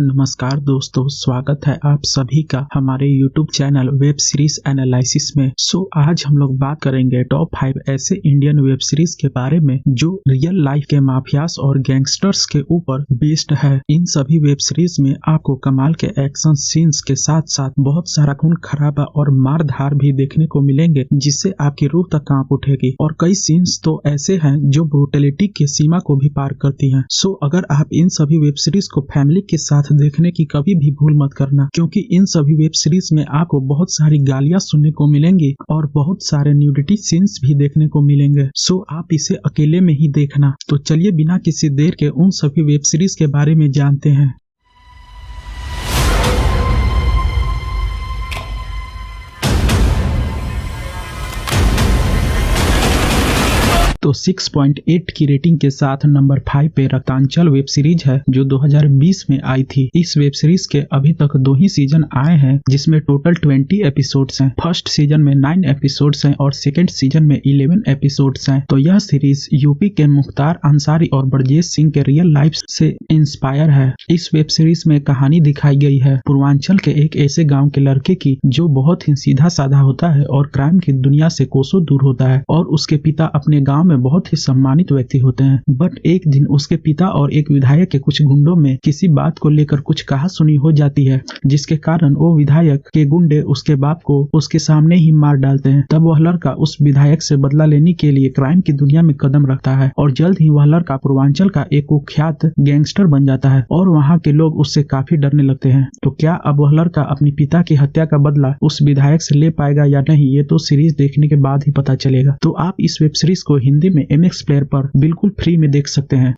नमस्कार दोस्तों, स्वागत है आप सभी का हमारे YouTube channel web series analysis में। आज हम लोग बात करेंगे टॉप 5 ऐसे इंडियन वेब सीरीज के बारे में जो रियल लाइफ के माफियास और गैंगस्टर्स के ऊपर बेस्ड है। इन सभी वेब सीरीज में आपको कमाल के एक्शन सीन्स के साथ साथ बहुत सारा खून खराबा और मार धार भी देखने को मिलेंगे, जिससे आपकी रूह तक कांप उठेगी। और कई सीन्स तो ऐसे हैं जो ब्रूटलिटी की सीमा को भी पार करती हैं। अगर आप इन सभी वेब सीरीज को फैमिली के साथ देखने की कभी भी भूल मत करना, क्योंकि इन सभी वेब सीरीज में आपको बहुत सारी गालियां सुनने को मिलेंगी और बहुत सारे न्यूडिटी सीन्स भी देखने को मिलेंगे। आप इसे अकेले में ही देखना। तो चलिए बिना किसी देर के उन सभी वेब सीरीज के बारे में जानते हैं। तो 6.8 की रेटिंग के साथ नंबर 5 पे रक्तांचल वेब सीरीज है, जो 2020 में आई थी। इस वेब सीरीज के अभी तक 2 ही सीजन आए हैं, जिसमें टोटल 20 एपिसोड्स हैं। फर्स्ट सीजन में 9 एपिसोड्स हैं और सेकंड सीजन में 11 एपिसोड्स हैं। तो यह सीरीज यूपी के मुख्तार अंसारी और ब्रजेश सिंह के रियल लाइफ से इंस्पायर है। इस वेब सीरीज में कहानी दिखाई गई है पूर्वांचल के एक ऐसे गाँव के लड़के की जो बहुत ही सीधा साधा होता है और क्राइम की दुनिया से कोसों दूर होता है, और उसके पिता अपने गाँव में बहुत ही सम्मानित व्यक्ति होते हैं। बट एक दिन उसके पिता और एक विधायक के कुछ गुंडों में किसी बात को लेकर कुछ कहासुनी हो जाती है, जिसके कारण वो विधायक के गुंडे उसके बाप को उसके सामने ही मार डालते हैं। तब वह लड़का उस विधायक से बदला लेने के लिए क्राइम की दुनिया में कदम रखता है और जल्द ही वह लड़का पूर्वांचल का एक कुख्यात गैंगस्टर बन जाता है और वहाँ के लोग उससे काफी डरने लगते हैं। तो क्या अब वह लड़का अपनी पिता की हत्या का बदला उस विधायक से ले पाएगा या नहीं, ये तो सीरीज देखने के बाद ही पता चलेगा। तो आप इस वेब सीरीज को हिंदी में MX प्लेयर पर बिल्कुल फ्री में देख सकते हैं।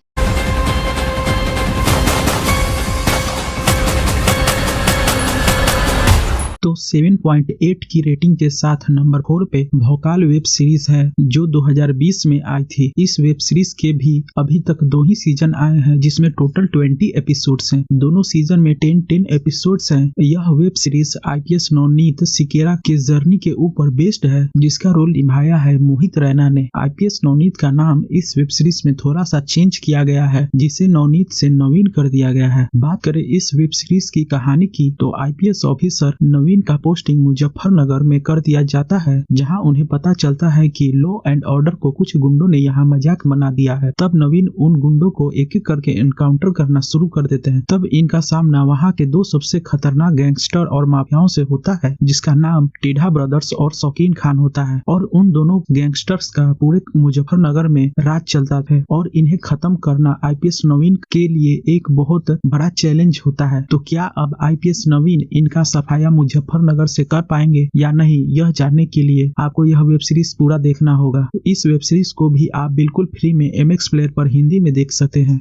तो 7.8 की रेटिंग के साथ नंबर 4 पे भौकाल वेब सीरीज है, जो 2020 में आई थी। इस वेब सीरीज के भी अभी तक 2 ही सीजन आए हैं, जिसमें टोटल 20 एपिसोड्स हैं। दोनों सीजन में 10 एपिसोड्स हैं। यह web series IPS Navneet Sequeira के जर्नी के ऊपर बेस्ड है, जिसका रोल निभाया है मोहित रैना ने। IPS नवनीत का नाम इस वेब सीरीज में थोड़ा सा चेंज किया गया है, जिसे नवनीत से नवीन कर दिया गया है। बात करें इस वेब सीरीज की कहानी की, तो IPS ऑफिसर नवीन का पोस्टिंग मुजफ्फरनगर में कर दिया जाता है, जहां उन्हें पता चलता है कि लॉ एंड ऑर्डर को कुछ गुंडों ने यहां मजाक बना दिया है। तब नवीन उन गुंडों को एक एक करके एनकाउंटर करना शुरू कर देते हैं। तब इनका सामना वहां के 2 सबसे खतरनाक गैंगस्टर और माफियाओं से होता है, जिसका नाम टीढ़ा ब्रदर्स और शौकीन खान होता है। और उन दोनों गैंगस्टर्स का पूरे मुजफ्फरनगर में राज चलता है और इन्हें खत्म करना IPS नवीन के लिए एक बहुत बड़ा चैलेंज होता है। तो क्या अब IPS नवीन इनका सफाया मुजफ्फरनगर से कर पाएंगे या नहीं, यह जानने के लिए आपको यह वेब सीरीज पूरा देखना होगा। तो इस वेब सीरीज को भी आप बिल्कुल फ्री में MX प्लेयर पर हिंदी में देख सकते हैं।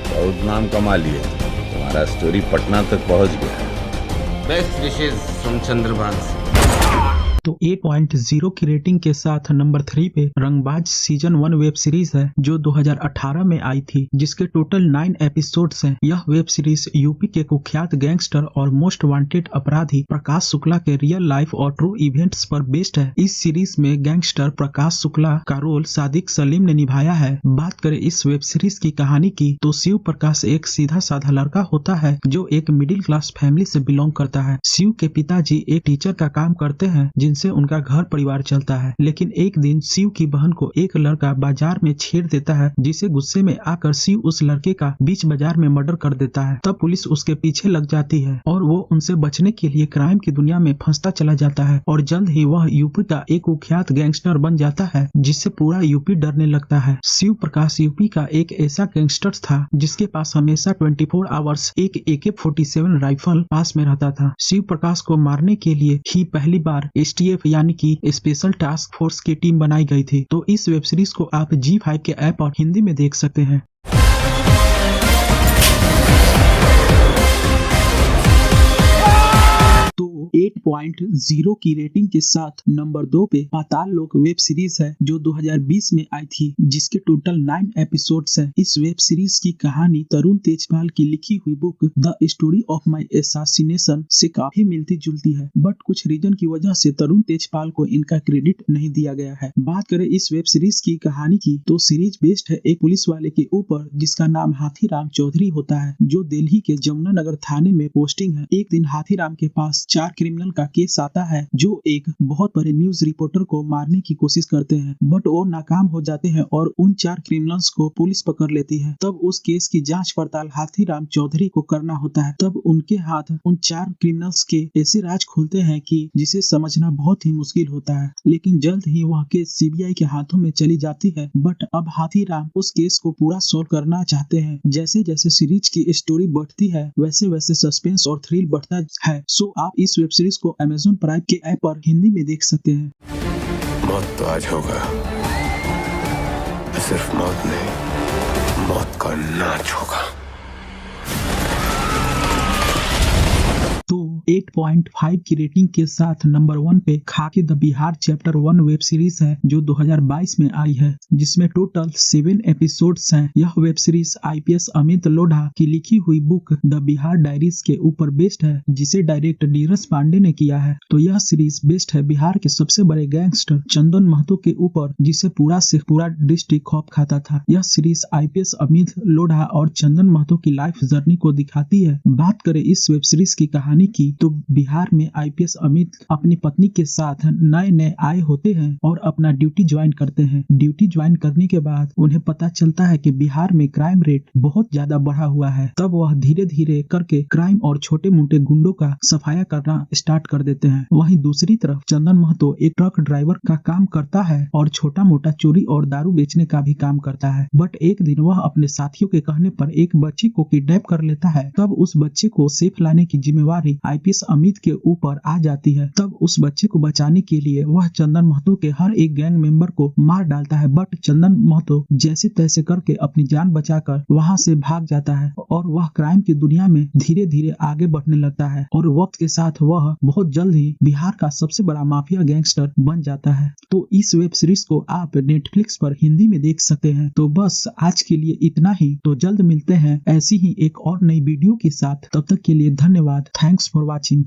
बहुत नाम कमा लिए, तुम्हारा स्टोरी पटना तक पहुंच गया। Best wishes from Chandrabhan. तो 8.0 की रेटिंग के साथ नंबर 3 पे रंगबाज सीजन 1 वेब सीरीज है, जो 2018 में आई थी, जिसके टोटल 9 एपिसोड्स हैं। यह वेब सीरीज यूपी के कुख्यात गैंगस्टर और मोस्ट वांटेड अपराधी प्रकाश शुक्ला के रियल लाइफ और ट्रू इवेंट्स पर बेस्ड है। इस सीरीज में गैंगस्टर प्रकाश शुक्ला का रोल सादिक सलीम ने निभाया है। बात करें इस वेब सीरीज की कहानी की, तो शिव प्रकाश एक सीधा साधा लड़का होता है जो एक मिडिल क्लास फैमिली से बिलोंग करता है। शिव के पिताजी एक टीचर का काम करते हैं, से उनका घर परिवार चलता है। लेकिन एक दिन शिव की बहन को एक लड़का बाजार में छेड़ देता है, जिसे गुस्से में आकर शिव उस लड़के का बीच बाजार में मर्डर कर देता है। तब पुलिस उसके पीछे लग जाती है और वो उनसे बचने के लिए क्राइम की दुनिया में फंसता चला जाता है और जल्द ही वह यूपी का एक कुख्यात गैंगस्टर बन जाता है, जिससे पूरा यूपी डरने लगता है। शिव प्रकाश यूपी का एक ऐसा गैंगस्टर था जिसके पास हमेशा 24 आवर्स एक AK-47 राइफल पास में रहता था। शिव प्रकाश को मारने के लिए ही पहली बार STF यानी कि स्पेशल टास्क फोर्स की टीम बनाई गई थी। तो इस वेब सीरीज को आप G5 के ऐप और हिंदी में देख सकते हैं। तो 8.0 की रेटिंग के साथ नंबर 2 पे पाताल लोक वेब सीरीज है जो 2020 में आई थी, जिसके टोटल 9 एपिसोड्स हैं। इस वेब सीरीज की कहानी तरुण तेजपाल की लिखी हुई book the story of my assassination से काफी मिलती जुलती है, बट कुछ रीजन की वजह से तरुण तेजपाल को इनका क्रेडिट नहीं दिया गया है। बात करें इस वेब सीरीज की कहानी की तो सीरीज बेस्ड है एक पुलिस वाले के ऊपर जिसका नाम हाथीराम चौधरी होता है, जो दिल्ली के जमुनानगर थाने में पोस्टिंग है। एक दिन हाथीराम के पास 4 क्रिमिनल का केस आता है जो एक बहुत बड़े न्यूज रिपोर्टर को मारने की कोशिश करते हैं, बट वो नाकाम हो जाते हैं और उन 4 क्रिमिनल्स को पुलिस पकड़ लेती है। तब उस केस की जांच पड़ताल हाथीराम चौधरी को करना होता है। तब उनके हाथ उन 4 क्रिमिनल्स के ऐसे राज खुलते हैं कि जिसे समझना बहुत ही मुश्किल होता है, लेकिन जल्द ही वह केस सीबीआई के हाथों में चली जाती है। बट अब हाथीराम उस केस को पूरा सॉल्व करना चाहते हैं। जैसे जैसे सीरीज की स्टोरी बढ़ती है वैसे वैसे सस्पेंस और थ्रिल बढ़ता है। सो आप इस वेब सीरीज को अमेज़न प्राइम के ऐप पर हिंदी में देख सकते हैं। मौत तो आज होगा, सिर्फ मौत नहीं, मौत का नाच होगा। तो 8.5 की रेटिंग के साथ नंबर 1 पे खाकी the Bihar chapter 1 web series है जो 2022 में आई है, जिसमें टोटल 7 एपिसोड्स हैं। यह web series IPS Amit Lodha की लिखी हुई बुक द बिहार डायरीज के ऊपर बेस्ड है, जिसे डायरेक्ट नीरज पांडे ने किया है। तो यह सीरीज बेस्ड है बिहार के सबसे बड़े गैंगस्टर चंदन महतो के ऊपर, जिसे पूरा से पूरा डिस्ट्रिक्ट खौफ खाता था। यह सीरीज आईपीएस अमित लोढ़ा और चंदन महतो की लाइफ जर्नी को दिखाती है। बात करें इस वेब सीरीज की कहानी की तो बिहार में आईपीएस अमित अपनी पत्नी के साथ नए आए होते हैं और अपना ड्यूटी ज्वाइन करते हैं। ड्यूटी ज्वाइन करने के बाद उन्हें पता चलता है कि बिहार में क्राइम रेट बहुत ज्यादा बढ़ा हुआ है। तब वह धीरे धीरे करके क्राइम और छोटे मोटे गुंडों का सफाया करना स्टार्ट कर देते हैं। वहीं दूसरी तरफ चंदन महतो एक ट्रक ड्राइवर का काम करता है और छोटा मोटा चोरी और दारू बेचने का भी काम करता है। बट एक दिन वह अपने साथियों के कहने पर एक बच्चे को किडनैप कर लेता है। तब उस बच्चे को सेफ लाने की जिम्मेवारी आईपीएस अमित के ऊपर आ जाती है। तब उस बच्चे को बचाने के लिए वह चंदन महतो के हर एक गैंग मेंबर को मार डालता है। बट चंदन महतो जैसे तैसे करके अपनी जान बचाकर वहां से भाग जाता है और वह क्राइम की दुनिया में धीरे धीरे आगे बढ़ने लगता है और वक्त के साथ वह बहुत जल्द ही बिहार का सबसे बड़ा माफिया गैंगस्टर बन जाता है। तो इस वेब सीरीज को आप नेटफ्लिक्स पर हिंदी में देख सकते हैं। तो बस आज के लिए इतना ही। तो जल्द मिलते हैं ऐसी ही एक और नई वीडियो के साथ। तब तक के लिए धन्यवाद। Thanks for watching.